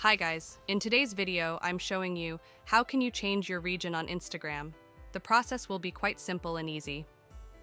Hi guys, in today's video I'm showing you how can you change your region on Instagram. The process will be quite simple and easy.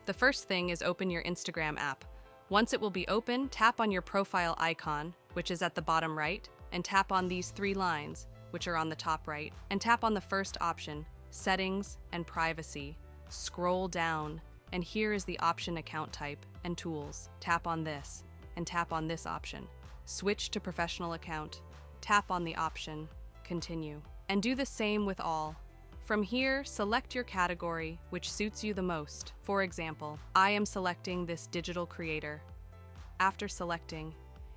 The first thing is open your Instagram app. Once it will be open, tap on your profile icon, which is at the bottom right, and tap on these three lines, which are on the top right, and tap on the first option, Settings and Privacy. Scroll down, and here is the option Account Type and Tools. Tap on this, and tap on this option. Switch to Professional Account. Tap on the option, Continue, and do the same with all. From here, select your category, which suits you the most. For example, I am selecting this digital creator. After selecting,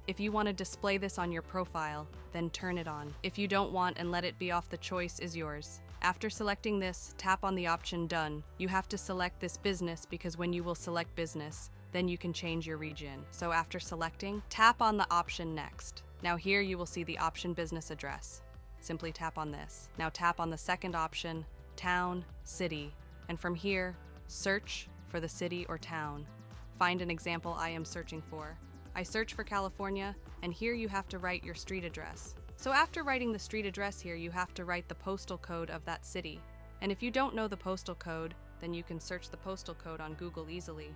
if you want to display this on your profile, then turn it on. If you don't want and let it be off, the choice is yours. After selecting this, tap on the option Done. You have to select this business because when you will select business, then you can change your region. So after selecting, tap on the option Next. Now here you will see the option Business Address. Simply tap on this. Now tap on the second option, Town, City, and from here, search for the city or town. Find an example I am searching for. I search for California, and here you have to write your street address. So after writing the street address here, you have to write the postal code of that city. And if you don't know the postal code, then you can search the postal code on Google easily.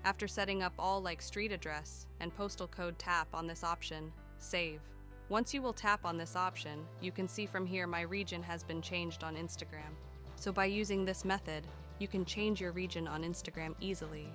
After setting up all like street address and postal code, tap on this option, Save. Once you will tap on this option, you can see from here my region has been changed on Instagram. So by using this method, you can change your region on Instagram easily.